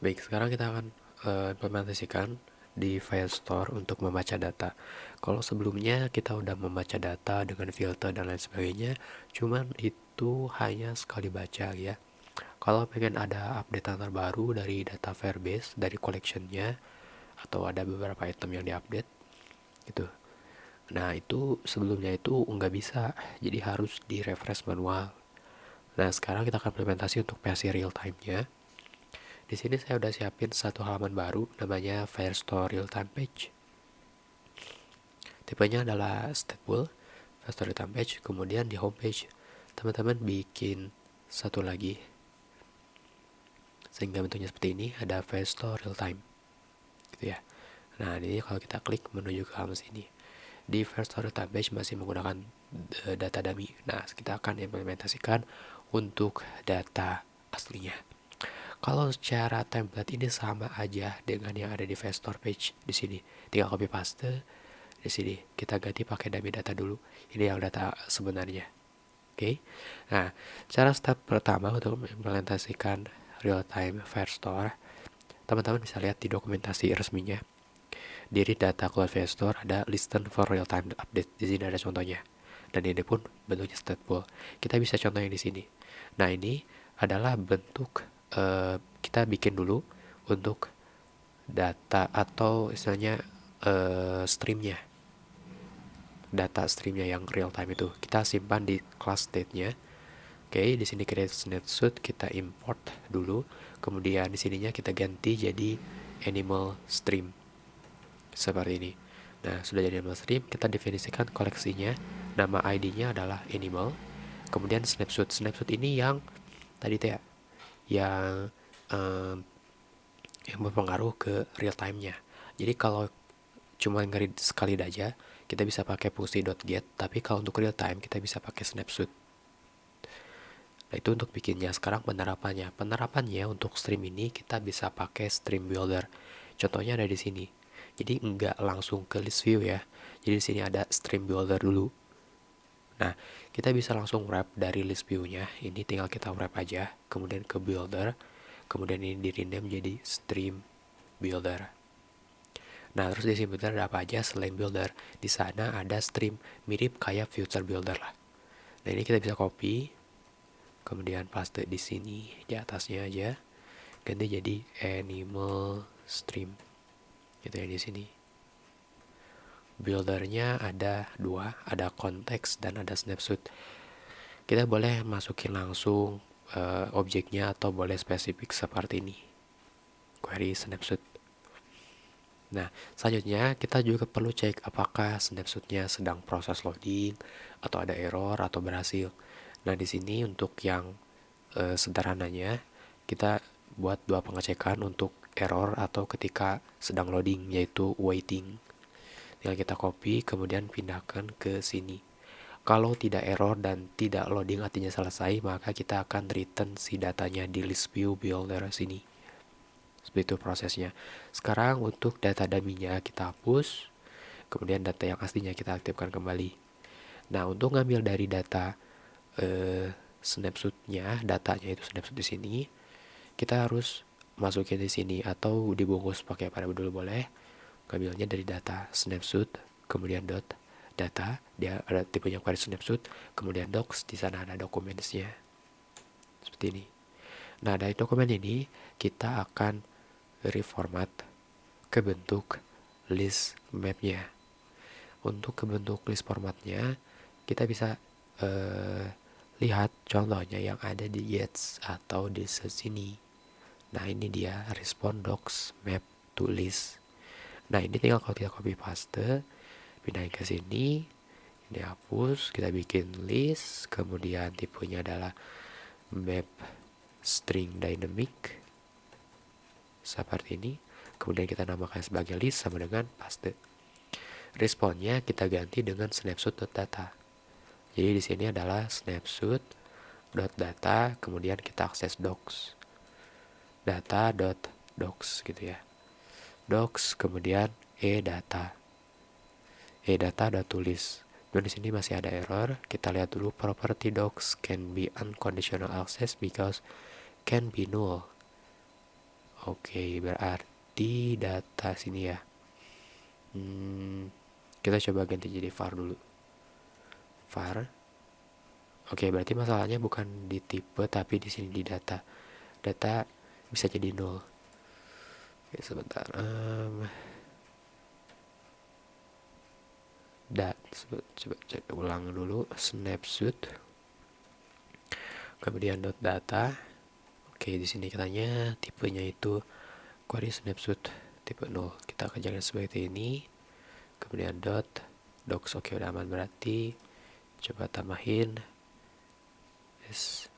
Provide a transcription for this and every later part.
Baik, sekarang kita akan implementasikan di file store untuk membaca data. Kalau sebelumnya kita udah membaca data dengan filter dan lain sebagainya, cuman itu hanya sekali baca ya. Kalau pengen ada update terbaru dari data Firebase, dari collectionnya, atau ada beberapa item yang diupdate, gitu. Nah, itu sebelumnya itu nggak bisa, jadi harus di refresh manual. Nah, sekarang kita akan implementasi untuk versi real time-nya. Di sini saya udah siapin satu halaman baru namanya Firestore Real Time Page. Tipenya adalah stateful Firestore Real Time Page. Kemudian di homepage teman-teman bikin satu lagi sehingga bentuknya seperti ini, ada Firestore Real Time gitu ya. Nah, ini kalau kita klik menuju ke halaman sini. Di Firestore Real Time Page masih menggunakan data dummy. Nah, kita akan implementasikan untuk data aslinya. Kalau secara template ini sama aja dengan yang ada di Firestore page di sini. Tinggal copy paste di sini. Kita ganti pakai dummy data dulu. Ini yang data sebenarnya. Oke. Nah, cara step pertama untuk mengimplementasikan real time Firestore, teman-teman bisa lihat di dokumentasi resminya. Di read data cloud Firestore ada listen for real time update. Di sini ada contohnya. Dan ini pun bentuknya stateful. Kita bisa contohnya di sini. Nah, ini adalah bentuk kita bikin dulu untuk data atau istilahnya streamnya, data streamnya yang real time itu kita simpan di class state-nya. Oke, di sini create snapshot kita import dulu, kemudian di sininya kita ganti jadi animal stream seperti ini. Nah, sudah jadi animal stream, kita definisikan koleksinya, nama ID-nya adalah animal, kemudian snapshot. Snapshot ini yang tadi ya, yang um, yang berpengaruh ke real time-nya. Jadi kalau cuma nge-read sekali aja, kita bisa pakai fungsi.get, tapi kalau untuk real time kita bisa pakai snapshot. Nah, itu untuk bikinnya. Sekarang penerapannya. Penerapannya untuk stream ini kita bisa pakai stream builder. Contohnya ada di sini. Jadi nggak langsung ke list view ya. Jadi di sini ada stream builder dulu. Nah, kita bisa langsung wrap dari list view-nya. Ini tinggal kita wrap aja, kemudian ke builder, kemudian ini di rename jadi stream builder. Nah, terus di sini ada apa aja selain builder? Di sana ada stream mirip kayak future builder lah. Nah, ini kita bisa copy, kemudian paste di sini di atasnya aja, ganti jadi animal stream. Gitu ya di sini. Buildernya ada dua, ada konteks dan ada snapshot. Kita boleh masukin langsung objeknya atau boleh spesifik seperti ini. Query snapshot. Nah, selanjutnya kita juga perlu cek apakah snapshotnya sedang proses loading atau ada error atau berhasil. Nah, di sini untuk yang sederhananya kita buat dua pengecekan untuk error atau ketika sedang loading, yaitu waiting. Tinggal kita copy kemudian pindahkan ke sini. Kalau tidak error dan tidak loading artinya selesai, maka kita akan return si datanya di list view builder sini. Seperti itu prosesnya. Sekarang untuk data dummy-nya kita hapus, kemudian data yang aslinya kita aktifkan kembali. Nah, untuk ngambil dari data snapshot-nya, datanya itu snapshot di sini, kita harus masukin di sini atau dibungkus pakai variabel dulu boleh. Ngambilnya dari data snapshot, kemudian dot data, dia ada tipenya query snapshot, kemudian docs, di sana ada dokumennya. Seperti ini. Nah, dari dokumen ini kita akan reformat ke bentuk list mapnya. Untuk ke bentuk list formatnya, kita bisa lihat contohnya yang ada di Yates atau di sini. Nah, ini dia respond docs map to list. Nah, ini tinggal kalau kita copy paste, pindahin ke sini, ini hapus, kita bikin list, kemudian tipenya adalah map string dynamic seperti ini, kemudian kita namakan sebagai list sama dengan paste. Responnya kita ganti dengan snapshot.data. Jadi di sini adalah snapshot.data, kemudian kita akses docs. Data.docs gitu ya. Docs kemudian e-data. E-data.tulis. Dan di sini masih ada error. Kita lihat dulu property docs can be unconditional access because can be null. Oke, berarti data sini ya. Kita coba ganti jadi var dulu. Var. Oke, berarti masalahnya bukan di tipe tapi di sini di data. Data bisa jadi 0. Oke, sebentar. Coba cek ulang dulu. Snapshot. Kemudian dot data. Oke, di sini katanya tipenya itu query snapshot tipe 0. Kita kerjakan seperti ini. Kemudian dot docs. Oke, udah aman berarti. Coba tambahin. Yes.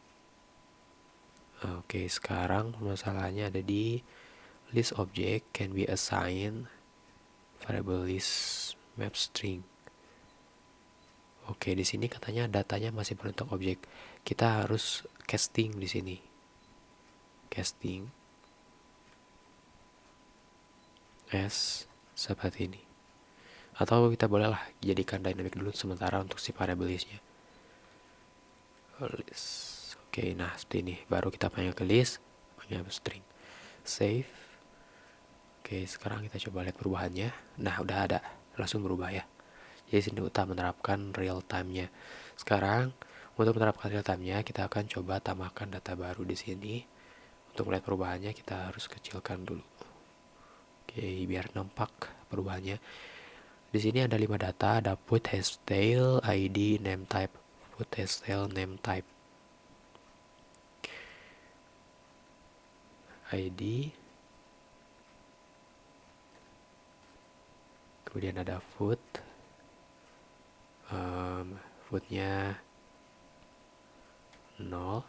Oke, sekarang masalahnya ada di list object can be assigned variable list map string. Oke, di sini katanya datanya masih berbentuk objek. Kita harus casting di sini. Casting as seperti ini. Atau kita bolehlah jadikan dynamic dulu sementara untuk si variable listnya. List. Oke, nah seperti ini. Baru kita panggil ke list, panggil string. Save. Oke, sekarang kita coba lihat perubahannya. Nah, udah ada. Langsung berubah ya. Jadi sini kita menerapkan real time-nya. Sekarang untuk menerapkan real time-nya, kita akan coba tambahkan data baru di sini. Untuk melihat perubahannya, kita harus kecilkan dulu. Oke, biar nampak perubahannya. Di sini ada 5 data, ada put, hashtag, ID, name type. Put, hashtag, name type. ID. Kemudian ada food. Foodnya 0.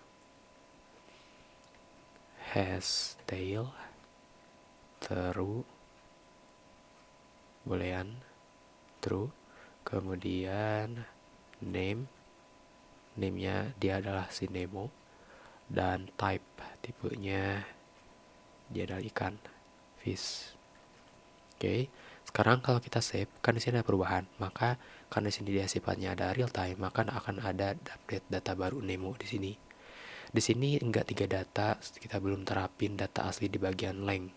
Hashtag true, boolean true. Kemudian name-nya dia adalah si Nemo, dan tipenya dia adalah ikan, fish. Oke, sekarang kalau kita save, kan di sini ada perubahan, maka karena di sini dia sifatnya ada real time, maka akan ada update data baru Nemo di sini. Di sini enggak 3 data, kita belum terapin data asli di bagian length.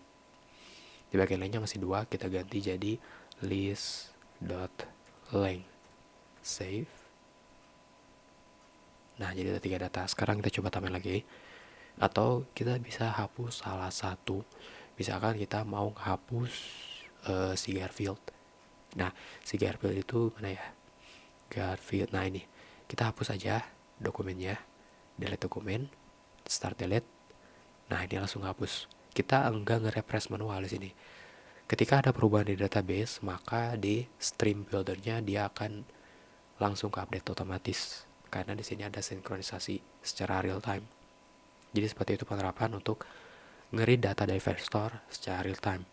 Di bagian lengthnya masih 2, kita ganti jadi list.length. Save. Nah, jadi ada 3 data. Sekarang kita coba tambahin lagi. Atau kita bisa hapus salah satu. Misalkan kita mau hapus si Garfield. Nah, si Garfield itu mana ya? Garfield. Nah, ini. Kita hapus aja dokumennya. Delete dokumen. Start delete. Nah, ini langsung hapus. Kita enggak nge-refresh manual di sini. Ketika ada perubahan di database, maka di stream buildernya dia akan langsung ke update otomatis. Karena di sini ada sinkronisasi secara real time. Jadi seperti itu penerapan untuk nge-read data dari Firestore secara real time.